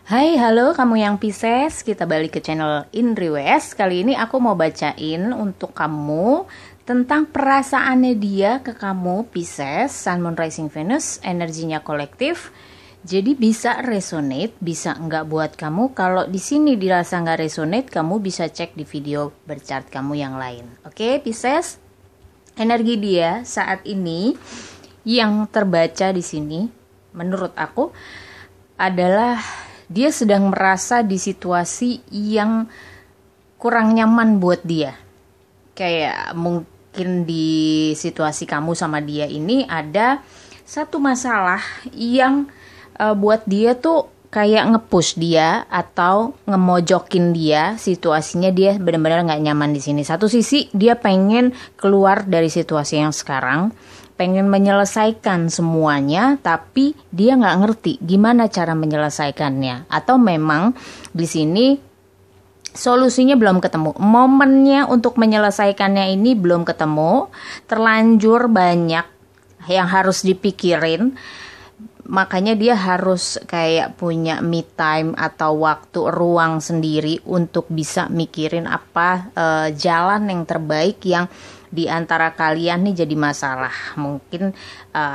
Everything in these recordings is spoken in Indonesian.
Hai, halo kamu yang Pisces, kita balik ke channel Indri West. Kali ini aku mau bacain untuk kamu tentang perasaannya dia ke kamu Pisces, Sun, Moon, Rising, Venus, energinya kolektif. Jadi bisa resonate, bisa enggak buat kamu. Kalau di sini dirasa enggak resonate, kamu bisa cek di video berchart kamu yang lain. Oke, Pisces, energi dia saat ini yang terbaca di sini, menurut aku adalah dia sedang merasa di situasi yang kurang nyaman buat dia. Kayak mungkin di situasi kamu sama dia ini ada satu masalah yang buat dia tuh kayak nge-push dia atau ngemojokin dia. Situasinya dia benar-benar nggak nyaman di sini. Satu sisi dia pengen keluar dari situasi yang sekarang, pengen menyelesaikan semuanya, tapi dia nggak ngerti gimana cara menyelesaikannya. Atau memang di sini solusinya belum ketemu, momennya untuk menyelesaikannya ini belum ketemu, terlanjur banyak yang harus dipikirin. Makanya dia harus kayak punya me time atau waktu ruang sendiri untuk bisa mikirin apa jalan yang terbaik yang di antara kalian nih jadi masalah. Mungkin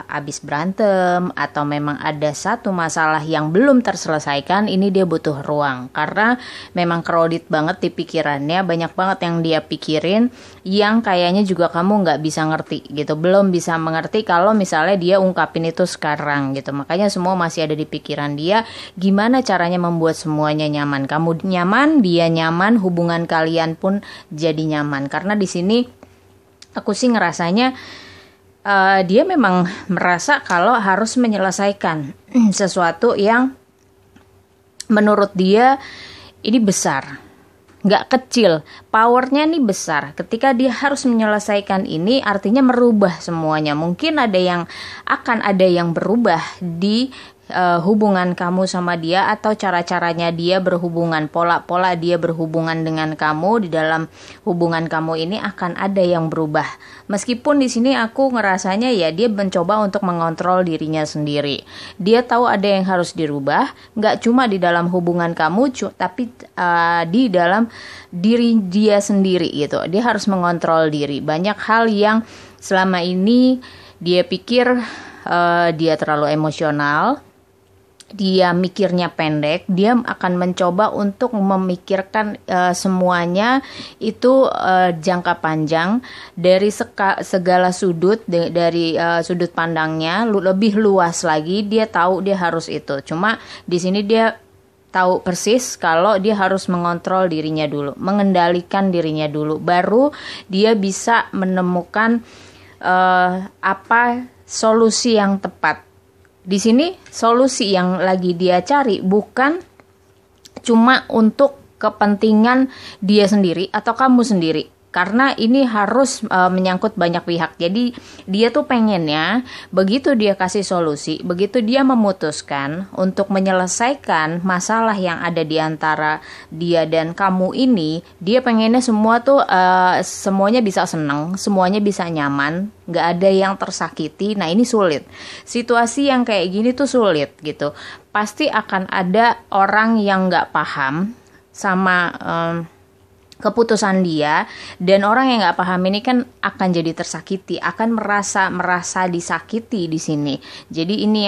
abis berantem atau memang ada satu masalah yang belum terselesaikan, ini dia butuh ruang karena memang crowded banget di pikirannya, banyak banget yang dia pikirin yang kayaknya juga kamu nggak bisa ngerti gitu, belum bisa mengerti kalau misalnya dia ungkapin itu sekarang gitu. Makanya semua masih ada di pikiran dia, gimana caranya membuat semuanya nyaman, kamu nyaman, dia nyaman, hubungan kalian pun jadi nyaman. Karena di sini aku sih ngerasanya dia memang merasa kalau harus menyelesaikan sesuatu yang menurut dia ini besar, nggak kecil, powernya nih besar. Ketika dia harus menyelesaikan ini artinya merubah semuanya. Mungkin akan ada yang berubah di hubungan kamu sama dia, atau cara-caranya dia berhubungan, pola-pola dia berhubungan dengan kamu di dalam hubungan kamu ini akan ada yang berubah. Meskipun di sini aku ngerasanya ya dia mencoba untuk mengontrol dirinya sendiri. Dia tahu ada yang harus dirubah, nggak cuma di dalam hubungan kamu, tapi di dalam diri dia sendiri gitu. Dia harus mengontrol diri. Banyak hal yang selama ini dia pikir dia terlalu emosional, dia mikirnya pendek, dia akan mencoba untuk memikirkan semuanya itu jangka panjang dari segala sudut, dari sudut pandangnya lebih luas lagi. Dia tahu dia harus itu. Cuma di sini dia tahu persis kalau dia harus mengontrol dirinya dulu, mengendalikan dirinya dulu, baru dia bisa menemukan apa solusi yang tepat. Di sini solusi yang lagi dia cari bukan cuma untuk kepentingan dia sendiri atau kamu sendiri, karena ini harus menyangkut banyak pihak. Jadi dia tuh pengennya begitu dia kasih solusi, begitu dia memutuskan untuk menyelesaikan masalah yang ada di antara dia dan kamu ini, dia pengennya semua tuh semuanya bisa seneng, semuanya bisa nyaman, nggak ada yang tersakiti. Nah ini sulit, situasi yang kayak gini tuh sulit gitu. Pasti akan ada orang yang nggak paham sama keputusan dia, dan orang yang nggak paham ini kan akan jadi tersakiti, akan merasa disakiti di sini. Jadi ini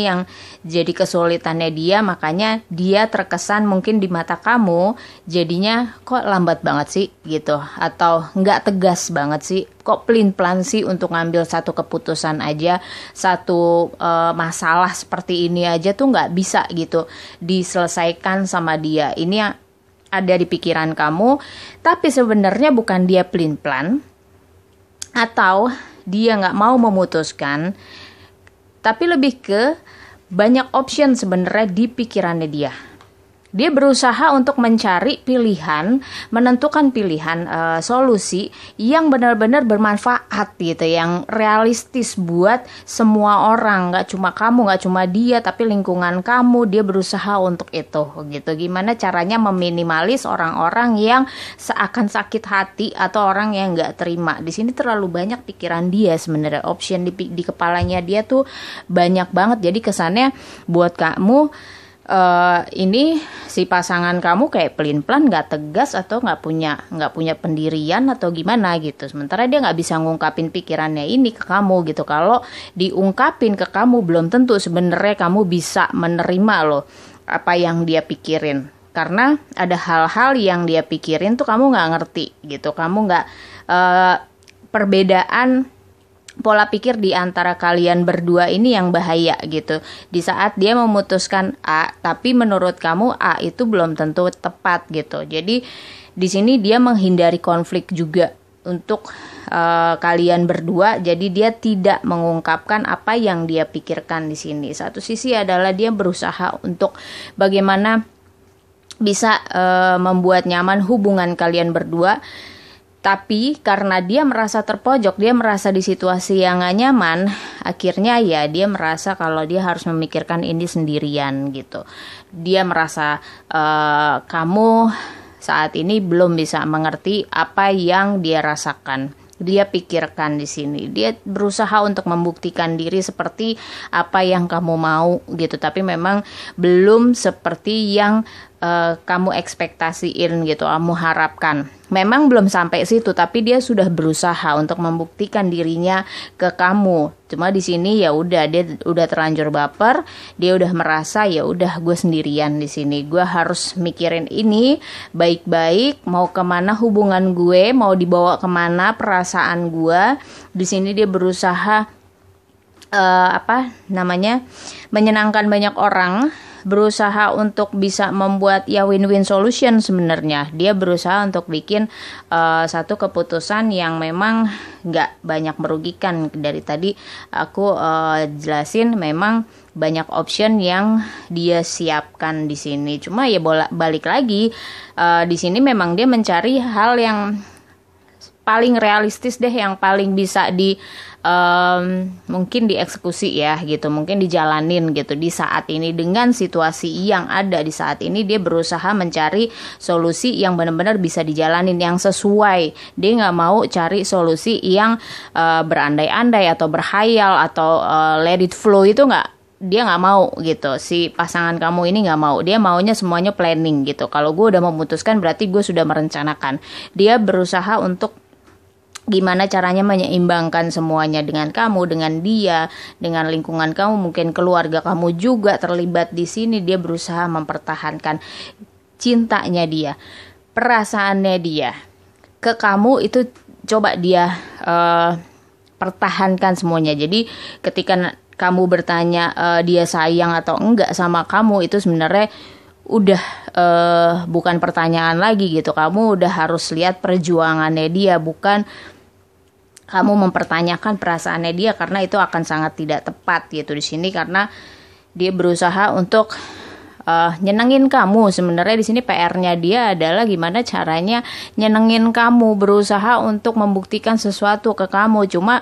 yang jadi kesulitannya dia. Makanya dia terkesan mungkin di mata kamu jadinya kok lambat banget sih gitu, atau nggak tegas banget sih, kok pelin-pelan sih untuk ngambil satu keputusan aja, satu masalah seperti ini aja tuh nggak bisa gitu diselesaikan sama dia. Ini yang ada di pikiran kamu, tapi sebenarnya bukan dia pelin-pelan atau dia nggak mau memutuskan, tapi lebih ke banyak option sebenarnya di pikirannya dia. Dia berusaha untuk mencari pilihan, menentukan pilihan solusi yang benar-benar bermanfaat gitu, yang realistis buat semua orang, nggak cuma kamu, nggak cuma dia, tapi lingkungan kamu. Dia berusaha untuk itu gitu. Gimana caranya meminimalis orang-orang yang seakan sakit hati atau orang yang nggak terima. Di sini terlalu banyak pikiran dia sebenarnya, option di kepalanya dia tuh banyak banget. Jadi kesannya buat kamu ini si pasangan kamu kayak pelin-pelan, nggak tegas atau nggak punya pendirian atau gimana gitu. Sementara dia nggak bisa ngungkapin pikirannya ini ke kamu gitu. Kalau diungkapin ke kamu belum tentu sebenarnya kamu bisa menerima loh apa yang dia pikirin. Karena ada hal-hal yang dia pikirin tuh kamu nggak ngerti gitu. Kamu nggak perbedaan pola pikir di antara kalian berdua ini yang bahaya gitu. Di saat dia memutuskan A, tapi menurut kamu A itu belum tentu tepat gitu. Jadi di sini dia menghindari konflik juga untuk kalian berdua. Jadi dia tidak mengungkapkan apa yang dia pikirkan di sini. Satu sisi adalah dia berusaha untuk bagaimana bisa membuat nyaman hubungan kalian berdua. Tapi karena dia merasa terpojok, dia merasa di situasi yang gak nyaman, akhirnya ya dia merasa kalau dia harus memikirkan ini sendirian gitu. Dia merasa kamu saat ini belum bisa mengerti apa yang dia rasakan. Dia pikirkan di sini. Dia berusaha untuk membuktikan diri seperti apa yang kamu mau gitu. Tapi memang belum seperti yang kamu ekspektasiin gitu, kamu harapkan. Memang belum sampai situ, tapi dia sudah berusaha untuk membuktikan dirinya ke kamu. Cuma di sini ya udah, dia udah terlanjur baper, dia udah merasa ya udah gue sendirian di sini. Gue harus mikirin ini baik-baik, mau kemana hubungan gue, mau dibawa kemana perasaan gue. Di sini dia berusaha menyenangkan banyak orang, berusaha untuk bisa membuat ya win-win solution sebenarnya. Dia berusaha untuk bikin satu keputusan yang memang nggak banyak merugikan. Dari tadi aku jelasin memang banyak option yang dia siapkan di sini. Cuma ya balik lagi di sini memang dia mencari hal yang paling realistis deh, yang paling bisa mungkin dieksekusi ya gitu, mungkin dijalanin gitu di saat ini dengan situasi yang ada di saat ini. Dia berusaha mencari solusi yang benar-benar bisa dijalanin, yang sesuai. Dia nggak mau cari solusi yang berandai-andai atau berhayal atau let it flow, itu dia nggak mau gitu. Si pasangan kamu ini nggak mau, dia maunya semuanya planning gitu. Kalau gue udah memutuskan berarti gue sudah merencanakan. Dia berusaha untuk gimana caranya menyeimbangkan semuanya dengan kamu, dengan dia, dengan lingkungan kamu, mungkin keluarga kamu juga terlibat di sini. Dia berusaha mempertahankan cintanya dia, perasaannya dia ke kamu itu coba dia pertahankan semuanya. Jadi ketika kamu bertanya dia sayang atau enggak sama kamu, itu sebenarnya udah bukan pertanyaan lagi gitu. Kamu udah harus lihat perjuangannya dia, bukan kamu mempertanyakan perasaannya dia, karena itu akan sangat tidak tepat gitu di sini. Karena dia berusaha untuk nyenengin kamu. Sebenarnya di sini PR-nya dia adalah gimana caranya nyenengin kamu, berusaha untuk membuktikan sesuatu ke kamu. Cuma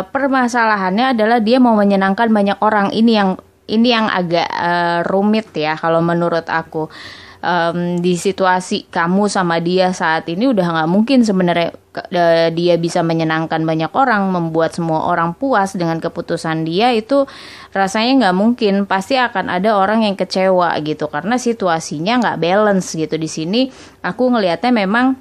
permasalahannya adalah dia mau menyenangkan banyak orang. Ini yang agak rumit ya kalau menurut aku. Di situasi kamu sama dia saat ini udah nggak mungkin sebenarnya dia bisa menyenangkan banyak orang, membuat semua orang puas dengan keputusan dia. Itu rasanya nggak mungkin. Pasti akan ada orang yang kecewa gitu karena situasinya nggak balance gitu. Di sini aku ngelihatnya memang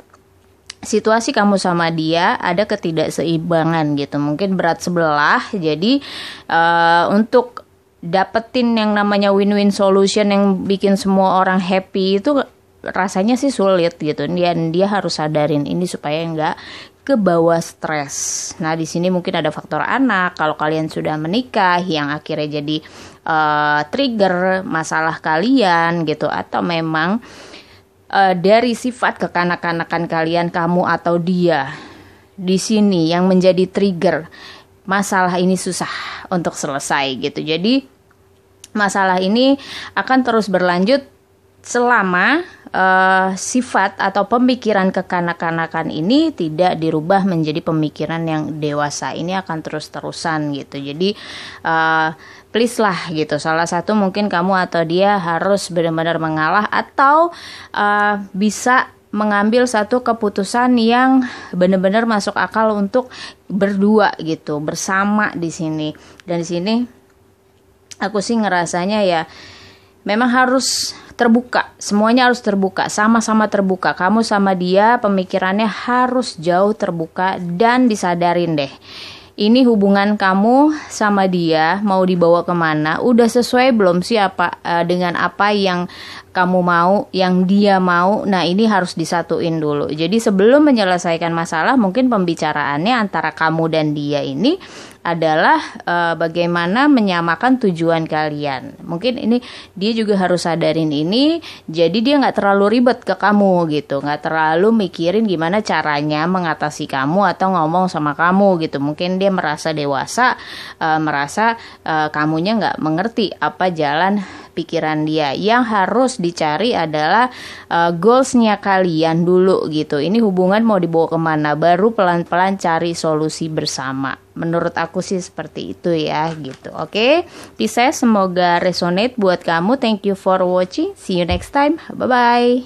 situasi kamu sama dia ada ketidakseimbangan gitu, mungkin berat sebelah. Jadi untuk dapetin yang namanya win-win solution yang bikin semua orang happy itu rasanya sih sulit gitu. Dia harus sadarin ini supaya nggak ke bawah stres. Nah di sini mungkin ada faktor anak. Kalau kalian sudah menikah yang akhirnya jadi trigger masalah kalian gitu, atau memang dari sifat kekanak-kanakan kalian, kamu atau dia di sini yang menjadi trigger masalah ini susah untuk selesai gitu. Jadi masalah ini akan terus berlanjut selama sifat atau pemikiran kekanak-kanakan ini tidak dirubah menjadi pemikiran yang dewasa. Ini akan terus-terusan gitu. Jadi please lah gitu. Salah satu mungkin kamu atau dia harus benar-benar mengalah, atau bisa mengambil satu keputusan yang benar-benar masuk akal untuk berdua gitu, bersama di sini. Dan di sini aku sih ngerasanya ya memang harus terbuka, semuanya harus terbuka, sama-sama terbuka. Kamu sama dia pemikirannya harus jauh terbuka dan disadarin deh. Ini hubungan kamu sama dia mau dibawa kemana? Udah sesuai belum sih dengan apa yang kamu mau, yang dia mau? Nah, ini harus disatuin dulu. Jadi sebelum menyelesaikan masalah, mungkin pembicaraannya antara kamu dan dia ini adalah bagaimana menyamakan tujuan kalian. Mungkin ini dia juga harus sadarin ini, jadi dia nggak terlalu ribet ke kamu gitu, nggak terlalu mikirin gimana caranya mengatasi kamu atau ngomong sama kamu gitu. Mungkin dia merasa dewasa, merasa kamunya nggak mengerti apa jalan pikiran dia. Yang harus dicari adalah goalsnya kalian dulu gitu. Ini hubungan mau dibawa kemana, baru pelan-pelan cari solusi bersama. Menurut aku sih seperti itu ya gitu. Oke, Pisces, semoga resonate buat kamu. Thank you for watching. See you next time. Bye-bye.